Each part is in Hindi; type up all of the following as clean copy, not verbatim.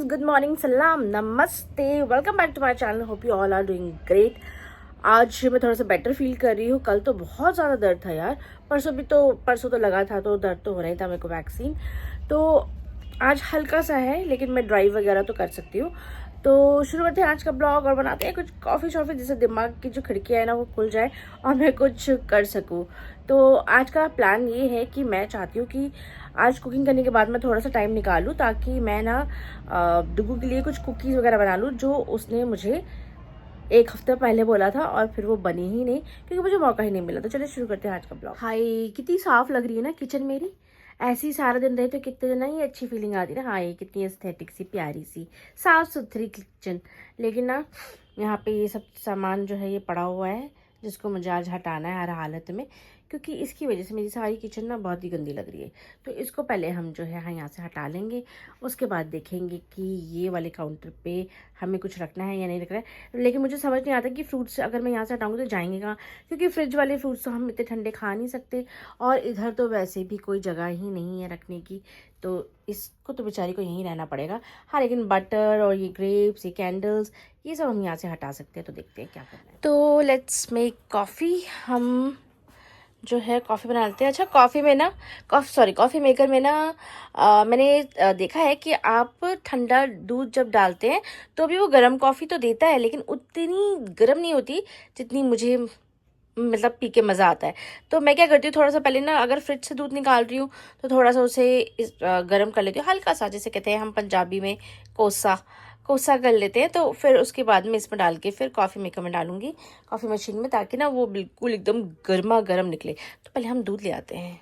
गुड मॉर्निंग, सलाम, नमस्ते, welcome back to my channel. Hope you all are doing great. आज मैं थोड़ा सा बेटर फील कर रही हूँ। कल तो बहुत ज़्यादा दर्द था यार। परसों तो लगा था, तो दर्द तो हो रहा था मेरे को वैक्सीन। तो आज हल्का सा है, लेकिन मैं ड्राइव वगैरह तो कर सकती हूँ। तो शुरू करते हैं आज का ब्लॉग और बनाते हैं कुछ कॉफ़ी शॉफ़ी, जिससे दिमाग की जो खिड़कियाँ है ना वो खुल जाए और मैं कुछ कर सकूँ। तो आज का प्लान ये है कि मैं चाहती हूँ कि आज कुकिंग करने के बाद मैं थोड़ा सा टाइम निकालूँ, ताकि मैं ना डुगू के लिए कुछ कुकीज़ वगैरह बना लूँ, जो उसने मुझे एक हफ्ते पहले बोला था और फिर वो बनी ही नहीं क्योंकि मुझे मौका ही नहीं मिला। तो चलिए शुरू करते हैं आज का ब्लॉग। हाय, कितनी साफ लग रही है ना किचन मेरी। ऐसी सारा दिन रहे तो कितने ना ही अच्छी फीलिंग आती है ना। हाँ, ये कितनी एस्थेटिक सी, प्यारी सी, साफ सुथरी किचन। लेकिन ना यहाँ पे ये सब सामान जो है ये पड़ा हुआ है, जिसको मुझे आज हटाना है हर हालत में, क्योंकि इसकी वजह से मेरी सारी किचन ना बहुत ही गंदी लग रही है। तो इसको पहले हम जो है यहाँ से हटा लेंगे। उसके बाद देखेंगे कि ये वाले काउंटर पे हमें कुछ रखना है या नहीं रखना है। लेकिन मुझे समझ नहीं आता कि फ्रूट्स अगर मैं यहाँ से हटाऊंगी तो जाएंगे कहाँ, क्योंकि फ्रिज वाले फ्रूट्स तो हम इतने ठंडे खा नहीं सकते, और इधर तो वैसे भी कोई जगह ही नहीं है रखने की। तो इसको तो बेचारी को यहीं रहना पड़ेगा। हाँ, लेकिन बटर और ये ग्रेप्स, ये कैंडल्स, ये सब हम यहाँ से हटा सकते हैं। तो देखते हैं क्या करना है। तो लेट्स मेक कॉफ़ी। हम जो है कॉफ़ी बना लेते हैं। अच्छा, कॉफ़ी मेकर में ना मैंने देखा है कि आप ठंडा दूध जब डालते हैं तो भी वो गर्म कॉफ़ी तो देता है, लेकिन उतनी गर्म नहीं होती जितनी मुझे मतलब पी के मज़ा आता है। तो मैं क्या करती हूँ, थोड़ा सा पहले ना अगर फ्रिज से दूध निकाल रही हूँ तो थोड़ा सा उसे गर्म कर लेती हूँ, हल्का सा, जैसे कहते हैं हम पंजाबी में कोसा कोसा कर लेते हैं। तो फिर उसके बाद में इसमें डाल के फिर कॉफ़ी मेकर में डालूंगी, कॉफ़ी मशीन में, ताकि ना वो बिल्कुल एकदम गर्मा गर्म निकले। तो पहले हम दूध ले आते हैं।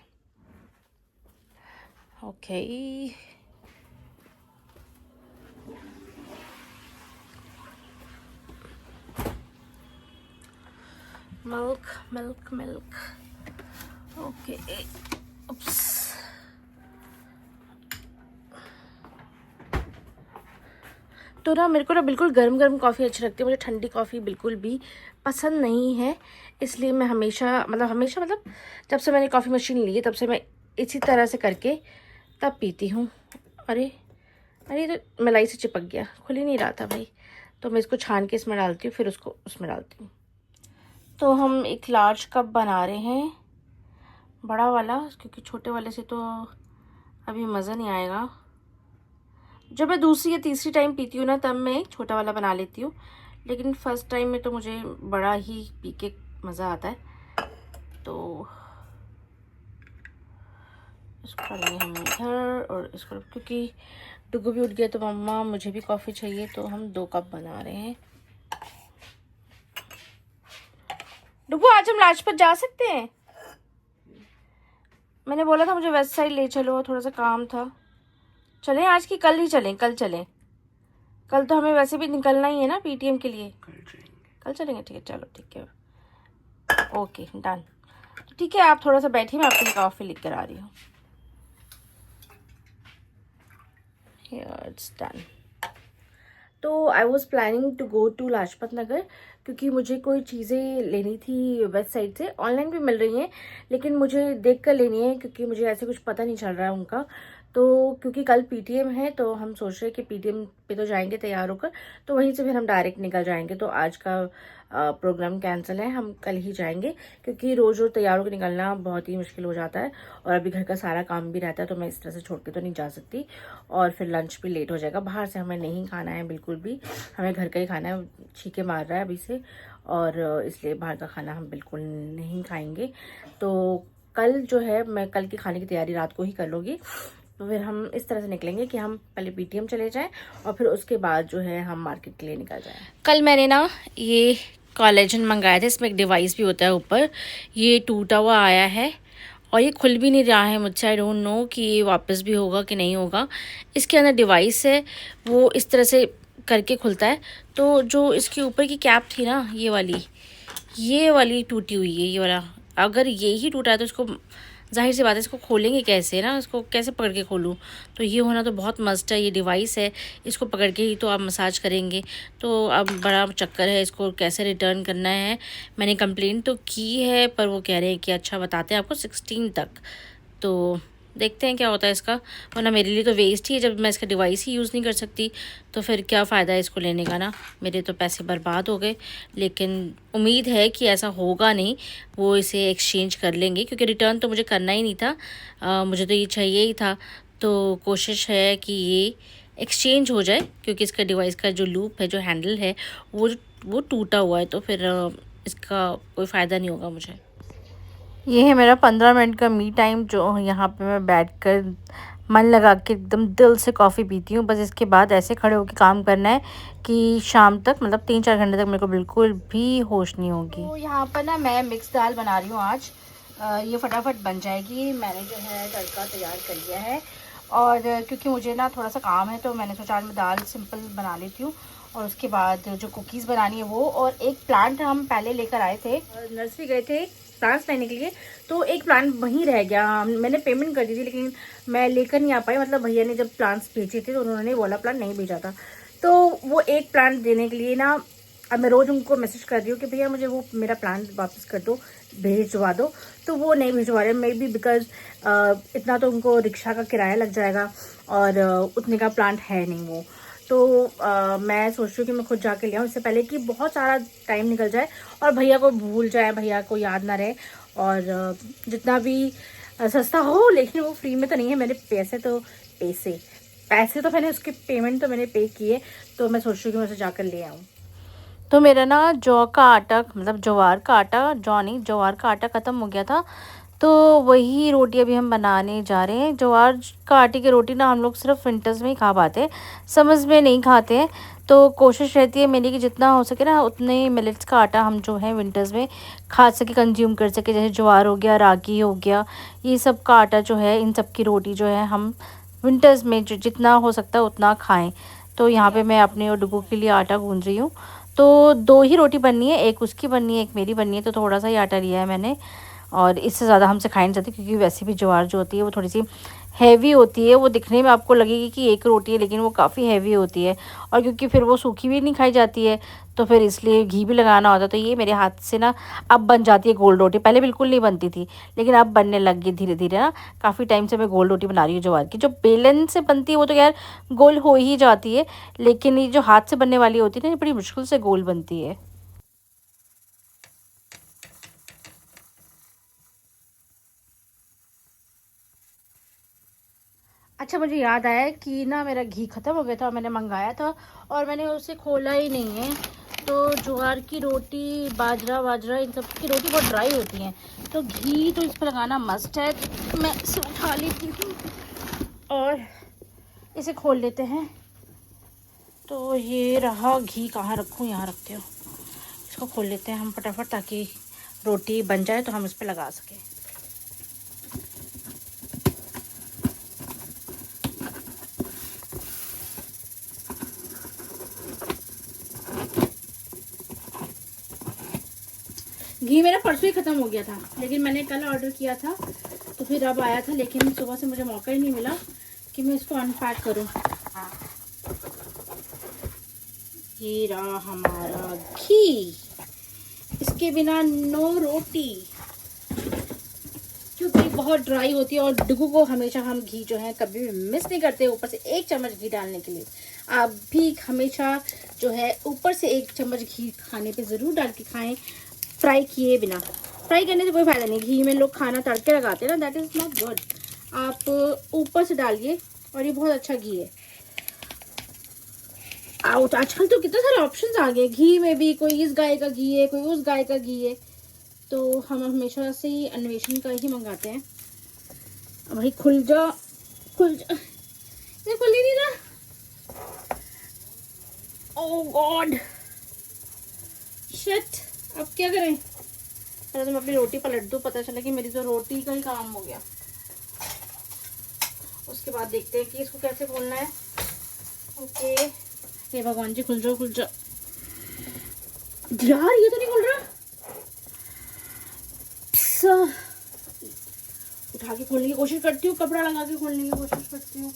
Okay, milk milk milk. Okay, oops. तो ना मेरे को ना बिल्कुल गर्म गर्म कॉफ़ी अच्छी लगती है, मुझे ठंडी कॉफ़ी बिल्कुल भी पसंद नहीं है। इसलिए मैं हमेशा मतलब जब से मैंने कॉफ़ी मशीन ली है तब से मैं इसी तरह से करके तब पीती हूँ। अरे अरे, तो मलाई से चिपक गया, खुल ही नहीं रहा था भाई। तो मैं इसको छान के इसमें डालती हूँ, फिर उसको उसमें डालती हूँ। तो हम एक लार्ज कप बना रहे हैं, बड़ा वाला, क्योंकि छोटे वाले से तो अभी मज़ा नहीं आएगा। जब मैं दूसरी या तीसरी टाइम पीती हूँ ना, तब मैं एक छोटा वाला बना लेती हूँ, लेकिन फर्स्ट टाइम में तो मुझे बड़ा ही पी के मज़ा आता है। तो इसको डालेंगे हम इधर, और इसको क्योंकि डुगू भी उठ गया तो मम्मा मुझे भी कॉफ़ी चाहिए, तो हम 2 कप बना रहे हैं। डुगू, आज हम लाजपत जा सकते हैं? मैंने बोला था मुझे वेस्ट साइड ले चलो, थोड़ा सा काम था। चलें आज की कल ही चलें? कल चलें? कल तो हमें वैसे भी निकलना ही है ना पीटीएम के लिए। कल चलेंगे, ठीक है, चलो ठीक है, ओके डन। तो ठीक है, आप थोड़ा सा बैठिए, मैं आपके लिए कॉफ़ी लिख कर आ रही हूँ। It's done. तो I was planning to go to Lajpat Nagar, क्योंकि मुझे कोई चीज़ें लेनी थी वेस्ट साइड से। ऑनलाइन भी मिल रही हैं, लेकिन मुझे देख कर लेनी है, क्योंकि मुझे ऐसे कुछ पता नहीं चल रहा है उनका। तो क्योंकि कल पीटीएम है, तो हम सोच रहे हैं कि पीटीएम पे तो जाएंगे तैयार होकर, तो वहीं से फिर हम डायरेक्ट निकल जाएंगे। तो आज का प्रोग्राम कैंसिल है, हम कल ही जाएंगे, क्योंकि रोज़ रोज़ तैयार होकर निकलना बहुत ही मुश्किल हो जाता है, और अभी घर का सारा काम भी रहता है, तो मैं इस तरह से छोड़ के तो नहीं जा सकती, और फिर लंच भी लेट हो जाएगा। बाहर से हमें नहीं खाना है बिल्कुल भी, हमें घर का ही खाना है। छींके मार रहा है अभी से, और इसलिए बाहर का खाना हम बिल्कुल नहीं खाएंगे। तो कल जो है, मैं कल की खाने की तैयारी रात को ही कर लूँगी। तो फिर हम इस तरह से निकलेंगे कि हम पहले पीटीएम चले जाएं, और फिर उसके बाद जो है हम मार्केट के लिए निकल जाएं। कल मैंने ना ये कोलेजन मंगाया था, इसमें एक डिवाइस भी होता है ऊपर। ये टूटा हुआ आया है और ये खुल भी नहीं रहा है मुझसे। आई डोंट नो कि ये वापस भी होगा कि नहीं होगा। इसके अंदर डिवाइस है, वो इस तरह से करके खुलता है। तो जो इसके ऊपर की कैप थी ना, ये वाली टूटी हुई है, ये वाला। अगर ये ही टूटा है तो इसको, जाहिर सी बात है, इसको खोलेंगे कैसे ना, इसको कैसे पकड़ के खोलूँ? तो ये होना तो बहुत मस्ट है। ये डिवाइस है, इसको पकड़ के ही तो आप मसाज करेंगे। तो अब बड़ा चक्कर है, इसको कैसे रिटर्न करना है। मैंने कंप्लेंट तो की है, पर वो कह रहे हैं कि अच्छा बताते हैं आपको 16 तक। तो देखते हैं क्या होता है इसका, वरना मेरे लिए तो वेस्ट ही है। जब मैं इसका डिवाइस ही यूज़ नहीं कर सकती तो फिर क्या फ़ायदा है इसको लेने का ना, मेरे तो पैसे बर्बाद हो गए। लेकिन उम्मीद है कि ऐसा होगा नहीं, वो इसे एक्सचेंज कर लेंगे, क्योंकि रिटर्न तो मुझे करना ही नहीं था, मुझे तो ये चाहिए ही था। तो कोशिश है कि ये एक्सचेंज हो जाए, क्योंकि इसका डिवाइस का जो लूप है, जो हैंडल है, वो टूटा हुआ है, तो फिर इसका कोई फ़ायदा नहीं होगा मुझे। ये है मेरा 15 मिनट का मी टाइम, जो यहाँ पे मैं बैठकर मन लगा के एकदम दिल से कॉफ़ी पीती हूँ। बस इसके बाद ऐसे खड़े होकर काम करना है कि शाम तक, मतलब 3-4 घंटे तक मेरे को बिल्कुल भी होश नहीं होगी। तो यहाँ पर ना मैं मिक्स दाल बना रही हूँ आज। ये फटाफट बन जाएगी। मैंने जो है तड़का तैयार कर लिया है, और क्योंकि मुझे ना थोड़ा सा काम है तो मैंने सोचा आज मैं दाल सिंपल बना लेती हूँ, और उसके बाद जो कुकीज़ बनानी है वो। और एक प्लांट हम पहले लेकर आए थे, नर्सरी गए थे प्लांट्स लेने के लिए, तो एक प्लांट वहीं रह गया। मैंने पेमेंट कर दी थी लेकिन मैं लेकर नहीं आ पाई, मतलब भैया ने जब प्लांट्स भेजे थे तो उन्होंने वाला प्लांट नहीं भेजा था। तो वो एक प्लांट देने के लिए ना, अब मैं रोज़ उनको मैसेज कर रही हूँ कि भैया मुझे वो मेरा प्लांट वापस कर दो, भेजवा दो, तो वो नहीं भिजवा रहे। मे बी बिकॉज इतना तो उनको रिक्शा का किराया लग जाएगा, और उतने का प्लांट है नहीं वो। तो मैं सोच रही हूँ कि मैं खुद जाके ले आऊँ, इससे पहले कि बहुत सारा टाइम निकल जाए और भैया को भूल जाए, भैया को याद ना रहे। और जितना भी सस्ता हो, लेकिन वो फ्री में तो नहीं है। मेरे पैसे तो मैंने उसके पेमेंट तो मैंने पे किए, तो मैं सोच रही हूँ कि मैं उसे जाकर ले आऊँ। तो मेरा ना जौ का आटा, मतलब ज्वार का आटा, जौ नहीं ज्वार का आटा ख़त्म हो गया था, तो वही रोटी अभी हम बनाने जा रहे हैं। ज्वार का आटे की रोटी ना हम लोग सिर्फ विंटर्स में ही खा पाते हैं, समर्स में नहीं खाते हैं। तो कोशिश रहती है मेरी कि जितना हो सके ना उतने मिलेट्स का आटा हम जो है विंटर्स में खा सके, कंज्यूम कर सके। जैसे ज्वार हो गया, रागी हो गया, ये सब का आटा जो है, इन सब की रोटी जो है हम विंटर्स में जो जितना हो सकता है उतना खाएं। तो यहाँ पे मैं अपने और डुगू के लिए आटा गूंज रही हूँ। तो 2 ही रोटी बननी है, एक उसकी बननी है, एक मेरी बननी है। तो थोड़ा सा ही आटा लिया है मैंने, और इससे ज़्यादा हमसे खाई नहीं जाती, क्योंकि वैसे भी ज्वार जो होती है वो थोड़ी सी हैवी होती है। वो दिखने में आपको लगेगी कि एक रोटी है, लेकिन वो काफ़ी हैवी होती है। और क्योंकि फिर वो सूखी भी नहीं खाई जाती है, तो फिर इसलिए घी भी लगाना होता है। तो ये मेरे हाथ से ना अब बन जाती है गोल रोटी। पहले बिल्कुल नहीं बनती थी, लेकिन अब बनने लग गई धीरे धीरे ना। काफ़ी टाइम से मैं गोल रोटी बना रही हूँ ज्वार की। जो बेलन से बनती है वो तो यार गोल हो ही जाती है, लेकिन ये जो हाथ से बनने वाली होती है ना, ये बड़ी मुश्किल से गोल बनती है। अच्छा, मुझे याद आया कि ना मेरा घी ख़त्म हो गया था, मैंने मंगाया था और मैंने उसे खोला ही नहीं है। तो ज्वार की रोटी, बाजरा इन सब की रोटी बहुत ड्राई होती हैं, तो घी तो इस पर लगाना मस्ट है। मैं इसे उठा लेती हूँ और इसे खोल लेते हैं। तो ये रहा घी, कहाँ रखूँ, यहाँ रखते हो। इसको खोल लेते हैं हम फटाफट, ताकि रोटी बन जाए तो हम इस पर लगा सकें। घी मेरा परसों ही ख़त्म हो गया था, लेकिन मैंने कल ऑर्डर किया था, तो फिर अब आया था। लेकिन सुबह से मुझे मौका ही नहीं मिला कि मैं इसको अनपैक करूं। ये रहा हमारा घी, इसके बिना नो रोटी, क्योंकि बहुत ड्राई होती है। और डुगू को हमेशा हम घी जो है कभी भी मिस नहीं करते, ऊपर से 1 चम्मच घी डालने के लिए। आप भी हमेशा जो है ऊपर से 1 चम्मच घी खाने पे ज़रूर डाल के खाएं, फ्राई किए बिना। फ्राई करने से कोई फ़ायदा नहीं, घी में लोग खाना तड़के लगाते हैं ना, दैट इज़ नॉट गुड। आप ऊपर से डालिए, और ये बहुत अच्छा घी है। आउट, आजकल तो कितने सारे ऑप्शंस आ गए घी में भी, कोई इस गाय का घी है, कोई उस गाय का घी है। तो हम हमेशा से ही अन्वेषण का ही मंगाते हैं। भाई खुल जा, खुल जा, ये खुल ही नहीं रहा। ओह गॉड, शिट, अब क्या करें। पहले तो मैं अपनी रोटी पलट दूँ, पता चला कि मेरी तो रोटी का ही काम हो गया। उसके बाद देखते हैं कि इसको कैसे खोलना है। ओके, हे भगवान जी, खुल जाओ खुल जाओ यार, ये तो नहीं खुल रहा। उठा के खोलने की कोशिश करती हूँ, कपड़ा लगा के खोलने की कोशिश करती हूँ।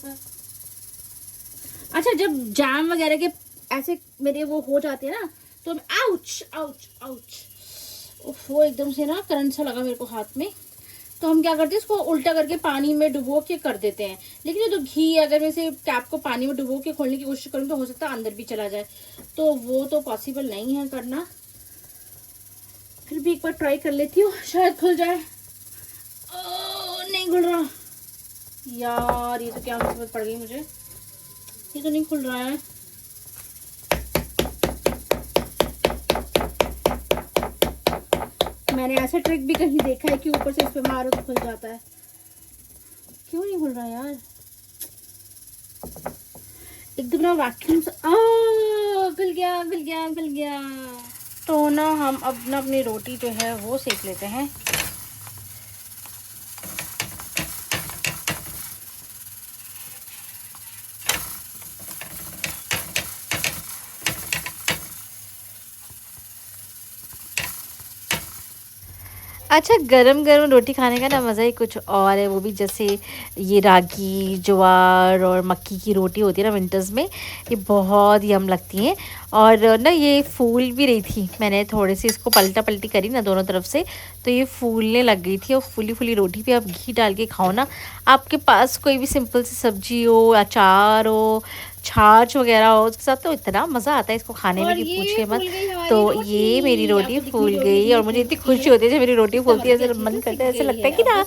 अच्छा, जब जाम वगैरह के ऐसे मेरे वो हो जाते हैं ना, तो आउच आउच आउच, वो एकदम से ना करंट सा लगा मेरे को हाथ में। तो हम क्या करते हैं, इसको उल्टा करके पानी में डुबो के कर देते हैं। लेकिन ये तो घी, अगर मैं इसे टैप को पानी में डुबो के खोलने की कोशिश करूँ तो हो सकता है अंदर भी चला जाए, तो वो तो पॉसिबल नहीं है करना। फिर भी एक बार ट्राई कर लेती हूँ, शायद खुल जाए। नहीं खुल रहा यार, ये तो क्या मुसीबत पड़ गई मुझे, ये तो नहीं खुल रहा है। मैंने ऐसा ट्रिक भी कहीं देखा है कि ऊपर से इस पे मारो तो खुल जाता है। क्यों नहीं खुल रहा यार, एकदम ना वैक्यूम से। खुल गया खुल गया खुल गया। तो ना हम अब ना अपनी रोटी जो है वो सेक लेते हैं। अच्छा, गरम गरम रोटी खाने का ना मज़ा ही कुछ और है। वो भी जैसे ये रागी, ज्वार और मक्की की रोटी होती है ना विंटर्स में, ये बहुत यम लगती हैं। और ना ये फूल भी रही थी, मैंने थोड़ी सी इसको पलटा पलटी करी ना दोनों तरफ से, तो ये फूलने लग गई थी। और फूली फूली रोटी पे आप घी डाल के खाओ ना, आपके पास कोई भी सिंपल सी सब्जी हो, अचार हो, छाछ वगैरह हो, उसके साथ तो इतना मज़ा आता है इसको खाने में कि पूछिए मत। तो ये मेरी रोटी फूल गई और मुझे इतनी खुशी होती है जब मेरी रोटी फूलती है। ऐसे मन करता है, ऐसे लगता है कि ना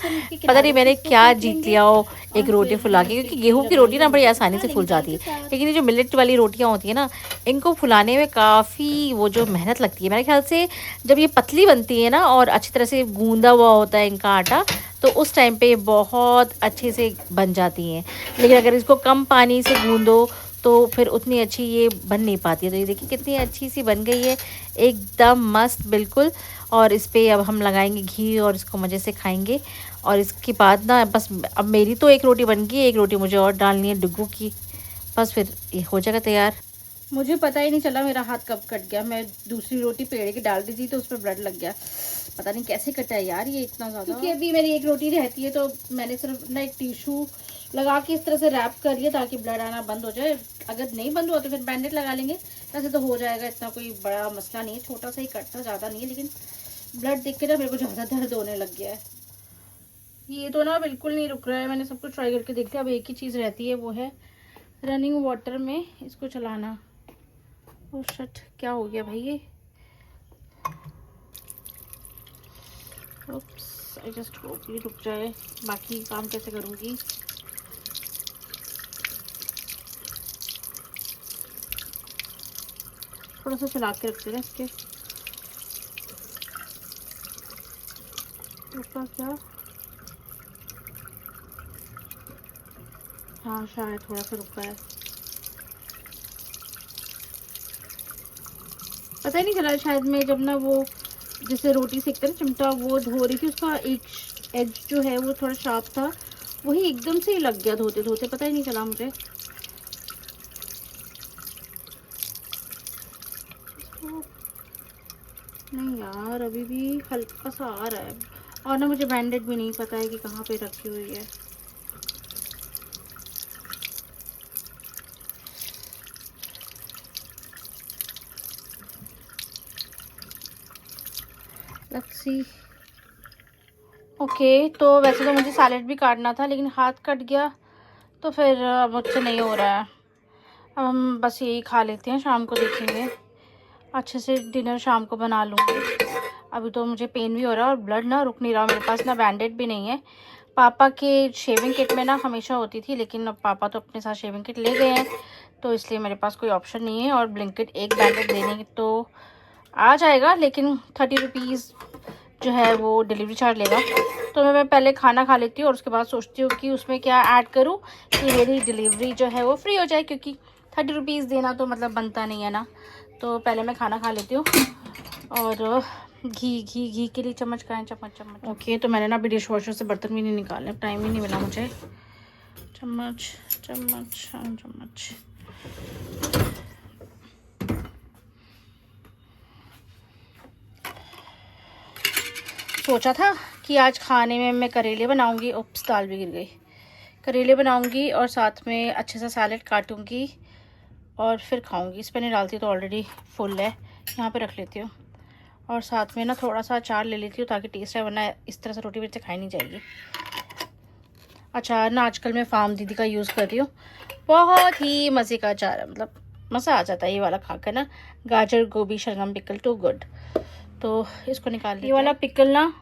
पता नहीं मैंने क्या जीत लिया हो एक रोटी फुला के, क्योंकि गेहूं की रोटी ना बड़ी आसानी से फूल जाती है, लेकिन ये जो मिलेट वाली रोटियां होती है ना, इनको फुलाने में काफ़ी वो जो मेहनत लगती है। मेरे ख्याल से जब ये पतली बनती है ना और अच्छी तरह से गूंदा हुआ होता है इनका आटा, तो उस टाइम पे बहुत अच्छे से बन जाती हैं। लेकिन अगर इसको कम पानी से गूंदो तो फिर उतनी अच्छी ये बन नहीं पाती है। तो ये देखिए कितनी अच्छी सी बन गई है, एकदम मस्त बिल्कुल। और इस पे अब हम लगाएंगे घी और इसको मज़े से खाएंगे। और इसके बाद ना बस अब मेरी तो एक रोटी बन गई, एक रोटी मुझे और डालनी है डुग्गू की, बस फिर ये हो जाएगा तैयार। मुझे पता ही नहीं चला मेरा हाथ कब कट गया। मैं दूसरी रोटी पेड़ के डाल दी थी तो उस पर ब्लड लग गया। पता नहीं कैसे कटा है यार ये इतना ज़्यादा, क्योंकि अभी मेरी एक रोटी रहती है तो मैंने सिर्फ ना एक टिश्यू लगा के इस तरह से रैप कर लिया ताकि ब्लड आना बंद हो जाए। अगर नहीं बंद हुआ तो फिर बैंडेज लगा लेंगे, वैसे तो हो जाएगा, इतना कोई बड़ा मसला नहीं है, छोटा सा ही कटता, ज़्यादा नहीं है। लेकिन ब्लड देख के ना मेरे को ज़्यादा दर्द होने लग गया है। ये तो ना बिल्कुल नहीं रुक रहा है, मैंने सब कुछ ट्राई करके देख लिया। अब एक ही चीज़ रहती है, वो है रनिंग वाटर में इसको चलाना। ओह शिट, क्या हो गया भाई ये? ओप्स, आई जस्ट होप ये रुक जाए, बाकी काम कैसे करूँगी। थोड़ा सा चला के रखते हैं इसके ऊपर। क्या, हाँ शायद थोड़ा सा रुका है, पता ही नहीं चला। शायद मैं जब ना वो जैसे रोटी सेकते ना चिमटा वो धो रही थी, उसका एक एज जो है वो थोड़ा शार्प था, वही एकदम से ही लग गया धोते धोते, पता ही नहीं चला मुझे। नहीं यार, अभी भी हल्का सा आ रहा है। और ना मुझे बैंडेज भी नहीं पता है कि कहाँ पे रखी हुई है। Let's see. ओके, तो वैसे तो मुझे सैलेड भी काटना था लेकिन हाथ कट गया, तो फिर मुझसे नहीं हो रहा है। अब हम बस यही खा लेते हैं, शाम को देखेंगे, अच्छे से डिनर शाम को बना लूँगी। अभी तो मुझे पेन भी हो रहा है और ब्लड ना रुक नहीं रहा। मेरे पास ना बैंडेड भी नहीं है। पापा के शेविंग किट में ना हमेशा होती थी, लेकिन अब पापा तो अपने साथ शेविंग किट ले गए हैं, तो इसलिए मेरे पास कोई ऑप्शन नहीं है। और ब्लिंकिट एक बैंडेड देने तो आ जाएगा, लेकिन 30 रुपीज़ जो है वो डिलीवरी चार्ज लेगा। तो मैं पहले खाना खा लेती हूँ और उसके बाद सोचती हूँ कि उसमें क्या ऐड करूँ कि मेरी डिलीवरी जो है वो फ्री हो जाए, क्योंकि 30 रुपीज़ देना तो मतलब बनता नहीं है ना। तो पहले मैं खाना खा लेती हूँ। और घी के लिए चम्मच का है, चम्मच। ओके, तो मैंने ना अभी डिश वॉशर से बर्तन भी नहीं निकाले, टाइम ही नहीं मिला मुझे। चम्मच। सोचा था कि आज खाने में मैं करेले बनाऊंगी। उप्स, दाल भी गिर गई। करेले बनाऊंगी और साथ में अच्छे से सैलेड काटूंगी और फिर खाऊंगी। इस पर नहीं डालती तो ऑलरेडी फुल है, यहाँ पे रख लेती हूँ। और साथ में ना थोड़ा सा अचार ले लेती हूँ ताकि टेस्ट है, वरना इस तरह से रोटी मेरे से खाई नहीं जाएगी। अचार ना आजकल मैं फार्म दीदी का यूज़ कर रही हूँ, बहुत ही मज़े का अचार है, मतलब मज़ा आ जाता है ये वाला खाकर ना। गाजर गोभी शलगम पिकल टू गुड। तो इसको निकाल लिया। ये वाला पिकल ना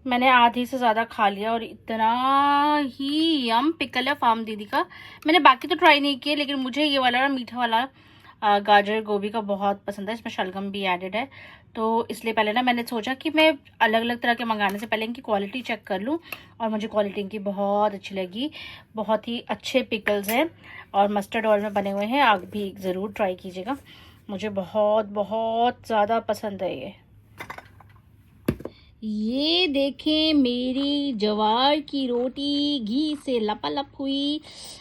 मैंने आधी से ज़्यादा खा लिया और इतना ही यम पिकल है फार्म दीदी का। मैंने बाकी तो ट्राई नहीं किए, लेकिन मुझे ये वाला मीठा वाला गाजर गोभी का बहुत पसंद है। इसमें शलगम भी एडेड है, तो इसलिए पहले ना मैंने सोचा कि मैं अलग अलग तरह के मंगाने से पहले इनकी क्वालिटी चेक कर लूं, और मुझे क्वालिटी इनकी बहुत अच्छी लगी। बहुत ही अच्छे पिकल्स हैं और मस्टर्ड ऑयल में बने हुए हैं। आप भी ज़रूर ट्राई कीजिएगा, मुझे बहुत बहुत ज़्यादा पसंद है ये देखें मेरी ज्वार की रोटी घी से लपालप हुई।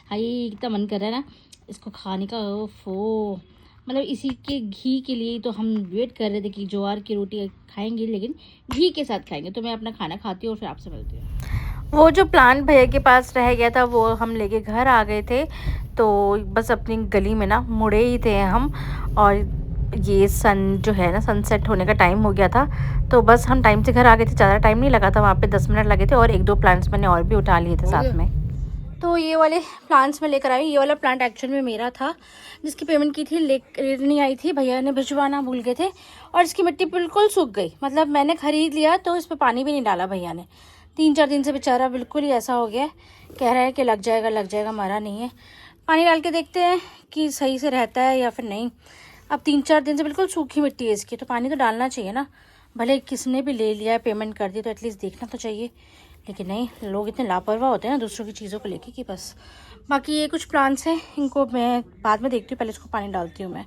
हाय कितना मन कर रहा है ना इसको खाने का। ओफो, मतलब इसी के घी के लिए तो हम वेट कर रहे थे कि ज्वार की रोटी खाएंगे, लेकिन घी के साथ खाएंगे। तो मैं अपना खाना खाती हूँ और फिर आपसे मिलती हूँ। वो जो प्लांट भैया के पास रह गया था वो हम लेके घर आ गए थे, तो बस अपनी गली में ना मुड़े ही थे हम, और ये सन जो है ना सनसेट होने का टाइम हो गया था, तो बस हम टाइम से घर आ गए थे। ज़्यादा टाइम नहीं लगा था, वहाँ पे 10 मिनट लगे थे, और 1-2 प्लांट्स मैंने और भी उठा लिए थे साथ में। तो ये वाले प्लांट्स में लेकर आई। ये वाला प्लांट एक्चुअल में मेरा था, जिसकी पेमेंट की थी नहीं आई थी, भैया ने भिजवाना भूल गए थे, और इसकी मिट्टी बिल्कुल सूख गई। मतलब मैंने ख़रीद लिया तो इस पर पानी भी नहीं डाला भैया ने। 3-4 दिन से बेचारा बिल्कुल ही ऐसा हो गया, कह रहा है कि लग जाएगा, मरा नहीं है। पानी डाल के देखते हैं कि सही से रहता है या फिर नहीं। अब 3-4 दिन से बिल्कुल सूखी मिट्टी है इसकी, तो पानी तो डालना चाहिए ना। भले किसने भी ले लिया है, पेमेंट कर दी, तो एटलीस्ट देखना तो चाहिए। लेकिन नहीं, लोग इतने लापरवाह होते हैं ना दूसरों की चीज़ों को लेके कि बस। बाकी ये कुछ प्लांट्स हैं, इनको मैं बाद में देखती हूँ, पहले इसको पानी डालती हूँ मैं।